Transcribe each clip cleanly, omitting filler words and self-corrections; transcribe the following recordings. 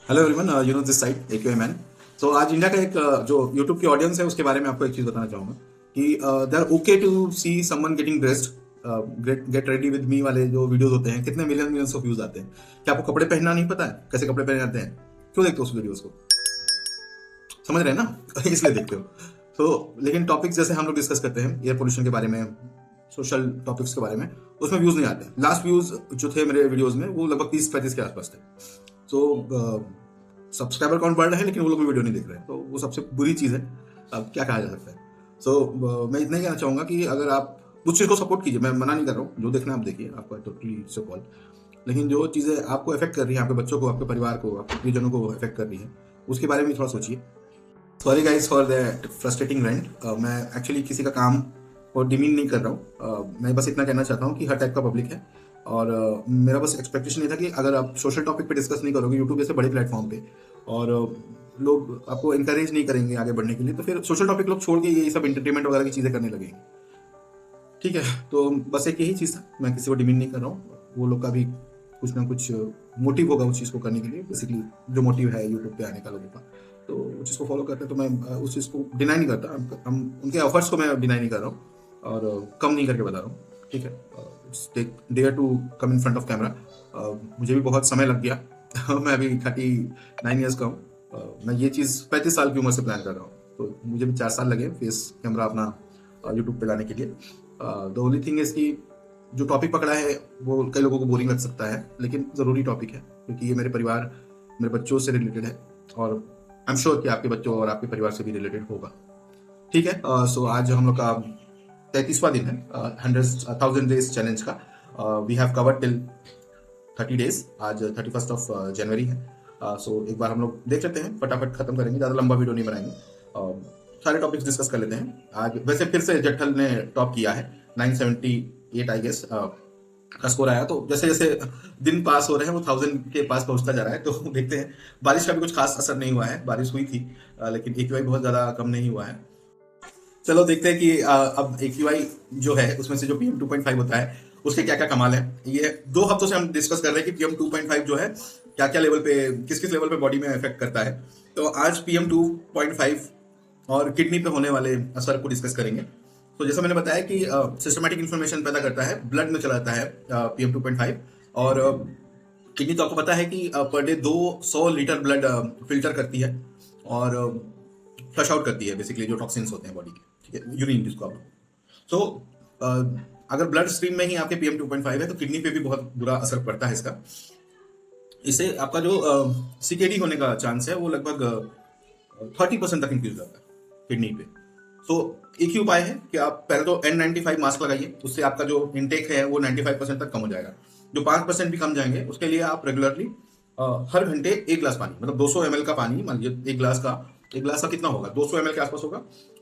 Hello everyone, you know this side AQI man. तो आज India का एक जो यूट्यूब की ऑडियंस है उसके बारे में आपको एक चीज बताना चाहूंगा कि they are okay to see someone getting dressed. Get ready with me वाले जो वीडियोस होते हैं, कितने मिलियंस ऑफ व्यूज आते हैं। क्या आपको कपड़े पहनना नहीं पता है? कैसे कपड़े पहने जाते हैं? क्यों देखते हो उस वीडियोस को? समझ रहे हैं ना? इसलिए देखते हो। तो लेकिन टॉपिक्स जैसे हम लोग डिस्कस करते हैं एयर पोल्यूशन के बारे में, सोशल टॉपिक्स के बारे में, उसमें व्यूज नहीं आते। लास्ट व्यूज जो थे मेरे वीडियोस में वो लगभग 30-35 के आसपास थे। तो सब्सक्राइबर काउंट बढ़ रहे हैं लेकिन वो लोग भी वीडियो नहीं देख रहे हैं, तो वो सबसे बुरी चीज है। अब क्या कहा जा सकता है? मैं इतना ही कहना चाहूंगा कि अगर आप उस चीज को सपोर्ट कीजिए, मैं मना नहीं कर रहा हूँ, जो देखना है आप देखिए, आपका टोटली सपोर्ट। लेकिन जो चीजें आपको अफेक्ट कर रही हैं, आपके बच्चों को, आपके परिवार को, आपके प्रियजनों को अफेक्ट कर रही है, उसके बारे में थोड़ा सोचिए। Sorry guys for that frustrating rent. मैं एक्चुअली किसी का काम और डिमीन नहीं कर रहा हूँ। मैं बस इतना कहना चाहता हूँ कि हर टाइप का पब्लिक है। और मेरा बस एक्सपेक्टेशन ये था कि अगर आप सोशल टॉपिक पे डिस्कस नहीं करोगे यूट्यूब जैसे बड़े प्लेटफॉर्म पे, और लोग आपको इंकरेज नहीं करेंगे आगे बढ़ने के लिए, तो फिर सोशल टॉपिक लोग छोड़ के ये सब एंटरटेनमेंट वगैरह की चीज़ें करने लगेंगे। ठीक है, तो बस एक यही चीज़ था। मैं किसी को डिमीन नहीं कर रहा हूँ। वो लोग का भी कुछ ना कुछ मोटिव होगा उस चीज़ को करने के लिए। बेसिकली जो मोटिव है यूट्यूब पे आने का लोगों का, तो उस चीज़ को फॉलो करते हैं। तो मैं उस चीज़ को डिनाई नहीं करता। हम उनके एफर्ट्स को मैं डिनाई नहीं कर रहा हूँ और कम नहीं करके बता रहा हूँ। ठीक है, it's take dare to come in front of camera. मुझे भी बहुत समय लग गया। मैं अभी 39 ईयर्स का हूँ। मैं ये चीज़ 35 साल की उम्र से प्लान कर रहा हूँ, तो मुझे भी 4 साल लगे फेस कैमरा अपना यूट्यूब पे लाने के लिए। द ओनली थिंग इज कि जो टॉपिक पकड़ा है वो कई लोगों को बोरिंग लग सकता है, लेकिन ज़रूरी टॉपिक है क्योंकि ये मेरे परिवार, मेरे बच्चों से रिलेटेड है, और आई एम श्योर कि आपके बच्चों और आपके परिवार से भी रिलेटेड होगा। ठीक है, सो आज हम लोग का 33वां दिन है 100,000 डेज चैलेंज का। We have covered till 30 days. आज 31 जनवरी है। सो एक बार हम लोग देख लेते हैं, फटाफट खत्म करेंगे, ज़्यादा लंबा वीडियो नहीं बनाएंगे। सारे टॉपिक्स डिस्कस कर लेते हैं आज। वैसे फिर से जट्ठल ने टॉप किया है, 978 आई गेस का स्कोर आया। तो जैसे जैसे दिन पास हो रहे हैं वो 1000 के पास पहुंचता जा रहा है। तो देखते हैं। बारिश का भी कुछ खास असर नहीं हुआ है। बारिश हुई थी लेकिन AQI बहुत ज़्यादा कम नहीं हुआ है। चलो देखते हैं कि अब AQI जो है उसमें से जो PM 2.5 होता है उसके क्या क्या कमाल है। ये 2 हफ्तों से हम डिस्कस कर रहे हैं कि PM 2.5 जो है क्या क्या लेवल पे, किस किस लेवल पे बॉडी में इफेक्ट करता है। तो आज PM 2.5 और किडनी पे होने वाले असर को डिस्कस करेंगे। तो जैसा मैंने बताया कि सिस्टमेटिक इन्फॉर्मेशन पैदा करता है, ब्लड में चला जाता है PM 2.5। और किडनी तो आपको पता है कि per day 200 litre blood filter करती है और फ्लश आउट करती है, बेसिकली जो टॉक्सिन्स होते हैं बॉडी के। ठीक है, यूरिन जिसको आप लोग। तो अगर ब्लड स्ट्रीम में ही आपके PM 2.5 है तो किडनी पे भी बहुत बुरा असर पड़ता है इसका। इससे आपका जो CKD होने का चांस है वो लगभग 30% तक इंक्रीज हो जाता है किडनी पे। तो एक ही उपाय है कि आप पहले तो N95 मास्क लगाइए, उससे आपका जो इनटेक है वो 95% तक कम हो जाएगा। जो 5% भी कम जाएंगे उसके लिए आप रेगुलरली हर घंटे 1 गिलास पानी, मतलब 200 ml का पानी, मान लीजिए एक गिलास का कितना होगा, 200 ml के आसपास होगा।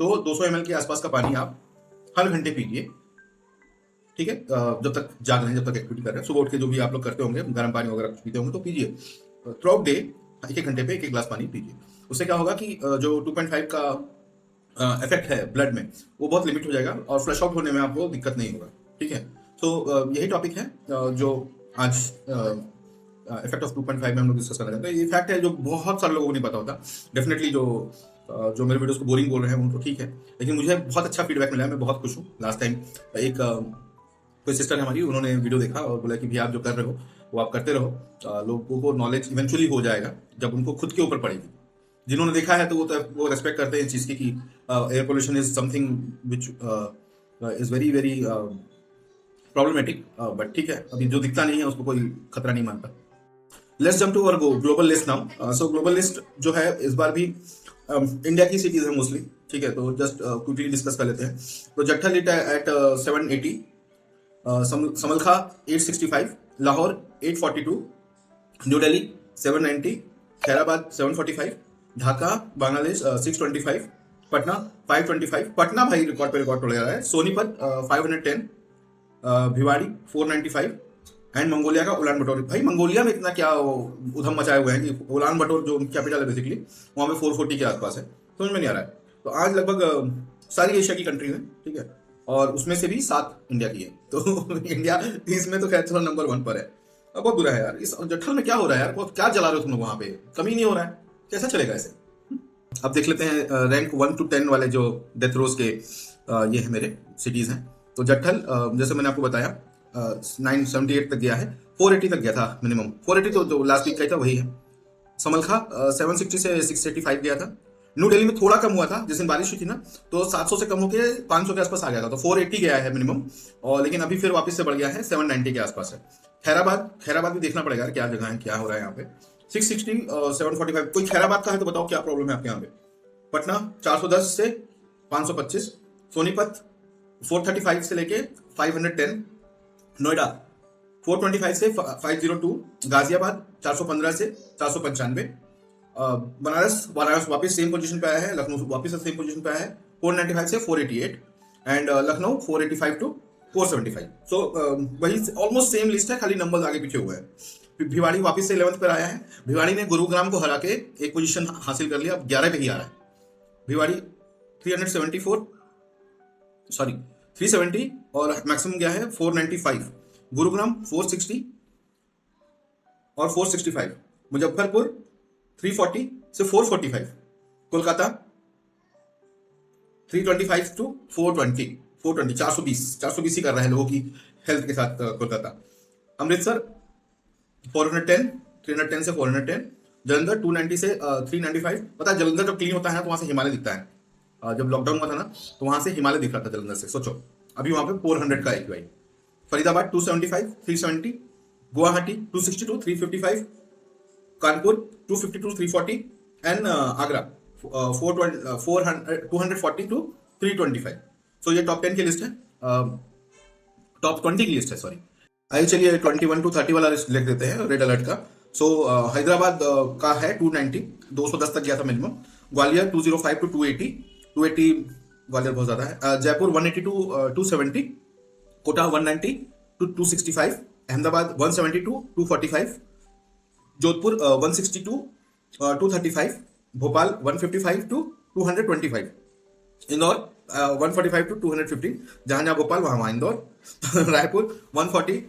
तो 200 ml के आसपास का पानी आप हर घंटे पीजिए। ठीक है, जब तक जाग रहे हैं, जब तक एक्टिविटी कर रहे हैं, सुबह उठ के जो भी आप लोग करते होंगे, गर्म पानी वगैरह कुछ पीते होंगे तो पीजिए। थ्रू आउट डे 1-1 घंटे पे 1-1 गिलास पानी पीजिए। उससे क्या होगा कि जो 2.5 का इफेक्ट है ब्लड में वो बहुत लिमिट हो जाएगा और फ्लश आउट होने में आपको दिक्कत नहीं होगा। ठीक है, तो यही टॉपिक है जो आज इफेक्ट ऑफ 2.5 में हम लोग डिस्कस करना चाहते हैं। ये फैक्ट है जो बहुत सारे लोगों को नहीं पता होता। डेफिनेटली जो मेरे वीडियोस को बोरिंग बोल रहे हैं उनको ठीक है, लेकिन मुझे बहुत अच्छा फीडबैक मिला है, मैं बहुत खुश हूँ। लास्ट टाइम एक कोई सिस्टर है हमारी, उन्होंने वीडियो देखा और बोला कि भैया आप जो कर रहे हो वो आप करते रहो, लोगों को नॉलेज इवेंचुअली हो जाएगा जब उनको खुद के ऊपर पड़ेगी। जिन्होंने देखा है तो वो रेस्पेक्ट करते हैं इस चीज़ की कि air pollution is something which is very very problematic. But ठीक है, अभी जो दिखता नहीं है उसको कोई खतरा नहीं मानता। Let's jump to our global list now. So global list जो है इस बार भी इंडिया की सिटीज है मोस्टली। ठीक है, तो जस्ट क्विकली डिस्कस कर लेते हैं। तो Jatthal it at 780, Samalkha 865, Lahore 842, new Delhi 790, Khairabad 745, Dhaka Bangladesh 625, Patna 525। Patna भाई रिकॉर्ड पे रिकॉर्ड तोड़ रहा है। सोनीपत 510, भिवाड़ी 495, एंड मंगोलिया का उलान बटोर। भाई मंगोलिया में इतना क्या उधम मचाए हुए हैं कि उलान बटोर जो कैपिटल है बेसिकली वहां पे 440 के आसपास है। समझ में नहीं आ रहा है। तो आज लगभग सारी एशिया की कंट्रीज है। ठीक है, और उसमें से भी 7 इंडिया की है। तो इंडिया इसमें तो खैर थोड़ा नंबर 1 पर है। बहुत बुरा है यार। इस जट्ठल में क्या हो रहा है यार? बहुत क्या जला रहे हो तुम लोग वहां पे? कमी नहीं हो रहा है, कैसा चलेगा ऐसे? अब देख लेते हैं रैंक 1 to 10 वाले जो डेथ रोज के ये है मेरे सिटीज हैं। तो जट्ठल जैसे मैंने आपको बताया 978 तक गया है, 480 तक गया था मिनिमम। 480 तो जो लास्ट वीक का ही था वही है। समलखा 760 से 685 गया था। न्यू दिल्ली में थोड़ा कम हुआ था जिस दिन बारिश हुई थी ना, तो 700 से कम होकर 500 के आसपास आ गया था, तो 480 गया है मिनिमम। और लेकिन अभी फिर वापस से बढ़ गया है, 790 के आसपास है। खैराबाद भी देखना पड़ेगा क्या जगह है, क्या हो रहा है यहाँ पे। 660 745। कोई खैराबाद का है तो बताओ क्या प्रॉब्लम है आपके यहाँ पे। पटना 410 से 525। सोनीपत 435 से लेके 510। नोएडा 425 से 502। गाजियाबाद 415 से 495। बनारस वापस सेम पोजीशन पे आया है। लखनऊ वापस सेम पोजीशन पे आया है, 495 से 488। And Lucknow 485 to 475। सो वही ऑलमोस्ट सेम लिस्ट है, खाली नंबर्स आगे पीछे हुए हैं। भिवाड़ी वापस से 11th पर आया है। भिवाड़ी ने गुरुग्राम को हरा के एक पोजीशन हासिल कर लिया, अब 11 पे ही आ रहा है। भिवाड़ी 374 सॉरी 370 और मैक्सिमम गया है 495। गुरुग्राम 460 और 465। मुजफ्फरपुर 340 से 445। कोलकाता 325 टू 420। 420 ही कर रहा है लोगों की हेल्थ के साथ कोलकाता। अमृतसर 410 310 से 410। जलंधर 290 से 395। पता है जलंधर जब क्लीन होता है ना तो वहां से हिमालय दिखता है। जब लॉकडाउन हुआ था ना तो वहां से हिमालय दिख रहा था जलंधर से, सोचो। अभी वहां पे 400 का AQI. Faridabad 275 370। Guwahati 262 355। Kanpur 252 340। And Agra 240 to 325। So ये टॉप 10 की लिस्ट है, टॉप 20 की लिस्ट है सॉरी। आइए चलिए 21 टू 30 वाला लिस्ट लिख देते हैं रेड अलर्ट का। सो हैदराबाद का है 290, 210 तक गया था मिनिमम। ग्वालियर 205 टू 280। 280 ग्वालियर बहुत ज्यादा है। Jaipur 180 to 270। Kota 190 to 265। Ahmedabad 170 to 245। Jodhpur 160 to 235। Bhopal 155 to 225। Indore 145 to 215। जहां जहां भोपाल वहां वहां इंदौर। रायपुर 140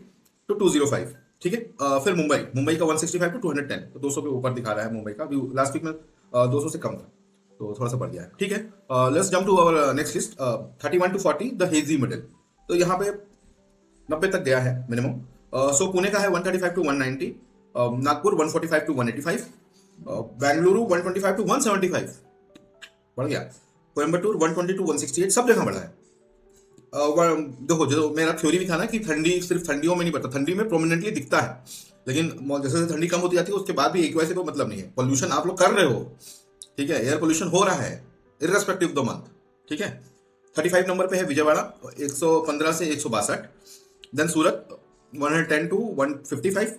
टू 205। ठीक है। फिर मुंबई का 165 टू 210, तो 200 के ऊपर दिखा रहा है मुंबई का। लास्ट वीक में 200 से कम था, तो थोड़ा सा बढ़ गया है। ठीक है। Let's jump to our next list. 31 to 40 the hazy middle, तो यहाँ पे 90 तक गया है मिनिमम। सो पुणे का है 135 to 190। Nagpur 145 to 185। Bengaluru 125 to 175, बढ़ गया। कोयम्बटूर 120 टू 168, सब जगह बढ़ा है। देखो जो मेरा थ्योरी भी था ना कि ठंडी सिर्फ ठंडियों में नहीं बढ़ता, ठंडी में प्रोमिनेंटली दिखता है, लेकिन जैसे जैसे ठंडी कम होती जाती है उसके बाद भी एक वैसे कोई मतलब नहीं है। पोल्यूशन आप लोग कर रहे हो, ठीक है, एयर पोल्यूशन हो रहा है इररेस्पेक्टिव द मंथ। ठीक है। 35 नंबर पे है विजयवाड़ा 115 से 162। Then Surat 110 to 155।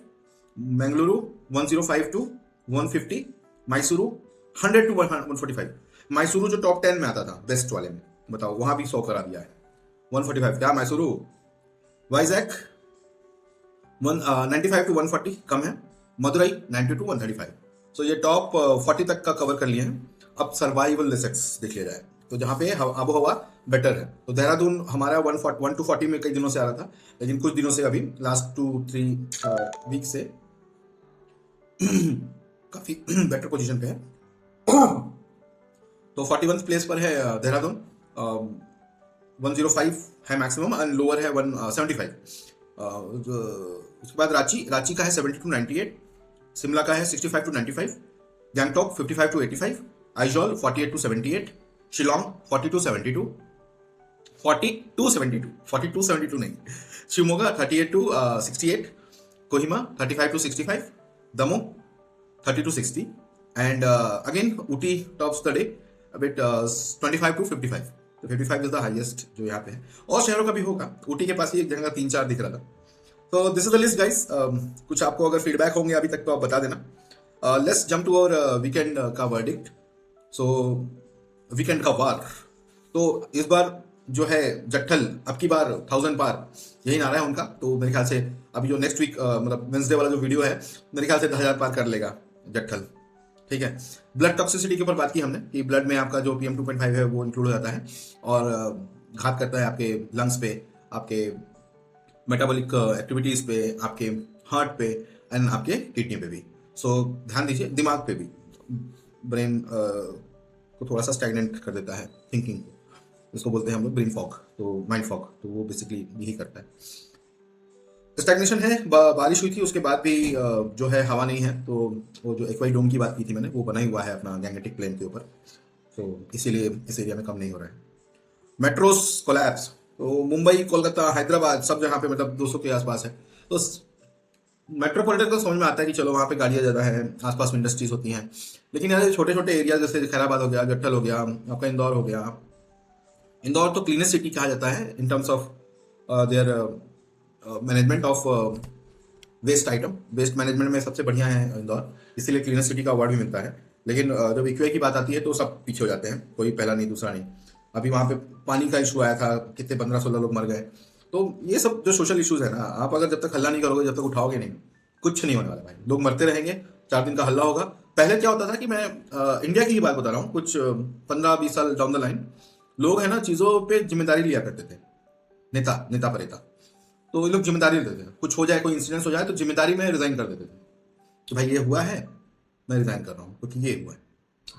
Bengaluru 105 to 150। Mysuru 100 to 145। Mysuru जो टॉप 10 में आता था बेस्ट वाले में, बताओ वहां भी 100 करा दिया है। 145 क्या मैसूरू। वाइजैक 95 टू 140 कम है। मदुरई 90 टू 135। सो ये टॉप 40 तक का कवर कर लिए हैं। अब सर्वाइवल रिस्क देख लिया जाए तो जहां पे आबो हवा बेटर है, तो देहरादून हमारा 1 टू 40 में कई दिनों से आ रहा था, लेकिन कुछ दिनों से अभी लास्ट 2-3 वीक से काफी बेटर पोजीशन पे है। तो 41 प्लेस पर है देहरादून। 105 है मैक्सिमम एंड लोअर है 175। उसके बाद रांची का है 70 टू 98। शिमला का है 65 to 95। Gangtok 55 to 85। Aizawl 48 to 78। Shillong 40 to 72। 42-72 नहीं। Shivamogga 38 to 68। Kohima 35 to 65। Damoh 30 to 60 and again Uti tops the day a bit 25 to 55. तो 55 इज द हाईएस्ट जो यहाँ पे है, और शहरों का भी होगा। ऊटी के पास ही एक जगह का 3-4 दिख रहा था। तो this is the list guys. कुछ आपको अगर फीडबैक होंगे अभी तक तो आप बता देना। Let's jump to our weekend का वर्डिक्ट। सो वीकेंड का वार, तो इस बार जो है जट्ठल अब की बार 1000 पार यही नारा है उनका। तो मेरे ख्याल से अभी जो नेक्स्ट वीक मतलब वेंसडे वाला जो वीडियो है मेरे ख्याल से 1000 पार कर लेगा जट्ठल। ठीक है। ब्लड टॉक्सिसिटी के ऊपर बात की हमने कि ब्लड में आपका जो PM 2.5 है वो इंक्लूड हो जाता है और घात करता है आपके लंग्स पे, आपके मेटाबॉलिक एक्टिविटीज पे, आपके हार्ट पे एंड आपके किडनी पे भी। सो ध्यान दीजिए, दिमाग पे भी, ब्रेन को थोड़ा सा स्टैग्नेंट कर देता है, थिंकिंग को, इसको बोलते हैं हम लोग ब्रेन फॉग, तो माइंड फॉग, तो वो बेसिकली यही करता है। स्टैग्नेशन है। बारिश हुई थी उसके बाद भी जो है हवा नहीं है, तो वो जो एक्वाई डोम की बात की थी मैंने, वो बना ही हुआ है अपना गैंगेटिक प्लेन के ऊपर, तो इसीलिए इस एरिया में कम नहीं हो रहा है। मेट्रोस कोलैप्स, तो मुंबई, कोलकाता, हैदराबाद, सब जगह पे मतलब 200 के आसपास है। तो मेट्रोपॉलिटन को समझ में आता है कि चलो वहाँ पे गाड़ियाँ ज़्यादा है, आसपास में इंडस्ट्रीज होती हैं, लेकिन यार छोटे छोटे एरिया जैसे खैराबाद हो गया, गट्ठल हो गया, आपका इंदौर हो गया। इंदौर तो क्लीनेस्ट सिटी कहा जाता है in terms of their management of waste item, waste management में सबसे बढ़िया है इंदौर, इसीलिए क्लीनेस्ट सिटी का अवार्ड भी मिलता है। लेकिन जब इक्वे की बात आती है तो सब पीछे हो जाते हैं, कोई पहला नहीं दूसरा नहीं। अभी वहाँ पे पानी का इशू आया था, कितने 15-16 लोग मर गए। तो ये सब जो सोशल इश्यूज है ना, आप अगर जब तक हल्ला नहीं करोगे, जब तक उठाओगे नहीं, कुछ नहीं होने वाला भाई। लोग मरते रहेंगे, 4 दिन का हल्ला होगा। पहले क्या होता था कि मैं इंडिया की ही बात बता रहा हूँ, कुछ 15-20 साल डाउन द लाइन, लोग है ना चीज़ों पे जिम्मेदारी लिया करते थे, नेता परेता, तो ये लोग जिम्मेदारी लेते थे। कुछ हो जाए, कोई इंसिडेंस हो जाए तो जिम्मेदारी में रिजाइन कर देते थे कि भाई ये हुआ है, मैं रिजाइन कर रहा हूँ क्योंकि ये हुआ है।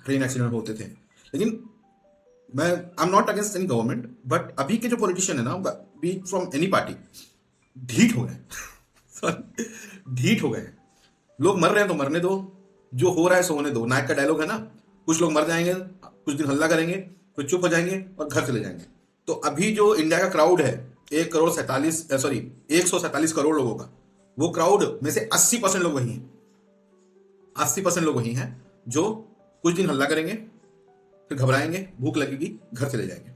ट्रेन एक्सीडेंट होते थे, लेकिन मैं I am not against any government, but अभी के जो पॉलिटिशियन है ना, बी फ्रॉम एनी पार्टी, ढीठ हो गए ढीठ हो गए। लोग मर रहे हैं तो मरने दो, जो हो रहा है सो होने दो। नायक का डायलॉग है ना, कुछ लोग मर जाएंगे, कुछ दिन हल्ला करेंगे, फिर चुप हो जाएंगे और घर चले जाएंगे। तो अभी जो इंडिया का क्राउड है, 147 करोड़ लोगों का, वो क्राउड में से 80% लोग वही हैं, 80% लोग वही हैं जो कुछ दिन हल्ला करेंगे, फिर घबराएंगे, भूख लगेगी, घर चले जाएंगे।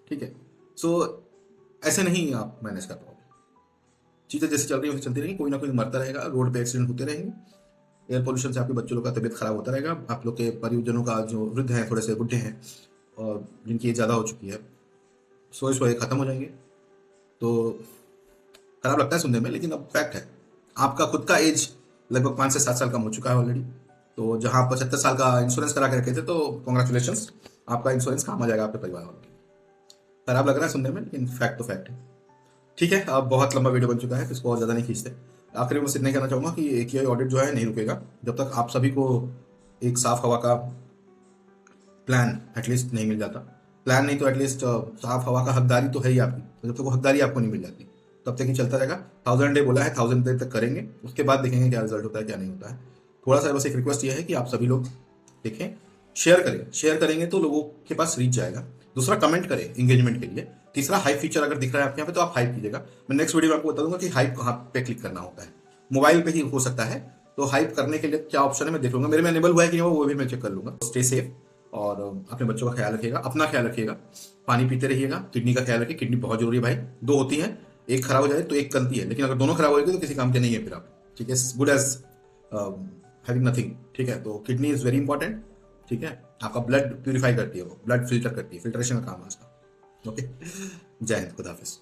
ठीक है, सो ऐसे नहीं आप मैनेज कर पाओगे। चीजें जैसे चल रही है वैसे चलती रहेंगी, कोई ना कोई मरता रहेगा, रोड पे एक्सीडेंट होते रहेंगे, एयर पोल्यूशन से आपके बच्चों लोग का तबीयत खराब होता रहेगा, आप लोग के परिजनों का जो वृद्ध हैं, थोड़े से बुढ़े हैं और जिनकी एज ज़्यादा हो चुकी है, सोए खत्म हो जाएंगे। तो खराब लगता है सुनने में, लेकिन अब फैक्ट है। आपका खुद का एज लगभग 5 से 7 साल कम हो चुका है ऑलरेडी, तो जहां आप 75 साल का इंश्योरेंस करा के रखे थे, तो कॉन्ग्रेचुलेशन, आपका इंश्योरेंस काम आ जाएगा आपके परिवार वालों के। खराब लग रहा है सुनने में, लेकिन फैक्ट तो फैक्ट है। ठीक है, अब बहुत लंबा वीडियो बन चुका है, तो इसको और ज़्यादा नहीं खींचते। आखिर में बस इतना कहना चाहूँगा कि AQI ऑडिट जो है नहीं रुकेगा जब तक आप सभी को एक साफ हवा का प्लान एटलीस्ट नहीं मिल जाता। प्लान नहीं तो एटलीस्ट साफ हवा का हकदारी तो है ही आपकी, तो जब तक वो हकदारी आपको नहीं मिल जाती तब तक ही चलता रहेगा। 1000 डे बोला है, 1000 डे तक करेंगे, उसके बाद देखेंगे क्या रिजल्ट होता है क्या नहीं होता है। थोड़ा सा बस एक रिक्वेस्ट ये है कि आप सभी लोग देखें, शेयर करें, शेयर करेंगे तो लोगों के पास रीच जाएगा। दूसरा, कमेंट करें इंगेजमेंट के लिए। तीसरा, हाइप फीचर अगर दिख रहा है आपके यहाँ पे तो आप हाइप कीजिएगा। मैं नेक्स्ट वीडियो में आपको बता दूंगा कि हाइप कहाँ पे क्लिक करना होता है, मोबाइल पे ही हो सकता है, तो हाइप करने के लिए क्या ऑप्शन है मैं देख लूंगा, मेरे में एनेबल हुआ है कि वो भी मैं चेक कर लूंगा। स्टे सेफ और अपने बच्चों का ख्याल रखिएगा, अपना ख्याल रखिएगा, पानी पीते रहिएगा, किडनी का ख्याल रखिए, किडनी बहुत जरूरी है भाई। 2 होती हैं, एक खराब हो जाए तो एक कलती है, लेकिन अगर दोनों खराब होगी तो किसी काम के नहीं है फिर आप। ठीक है, गुड एज हैविंग नथिंग। ठीक है, तो किडनी इज वेरी इंपॉर्टेंट। ठीक है, आपका ब्लड प्यूरिफाई करती है, वो ब्लड फिल्टर करती है, फिल्ट्रेशन का काम है उसका। ओके, जय हिंद, खुदा हाफिज।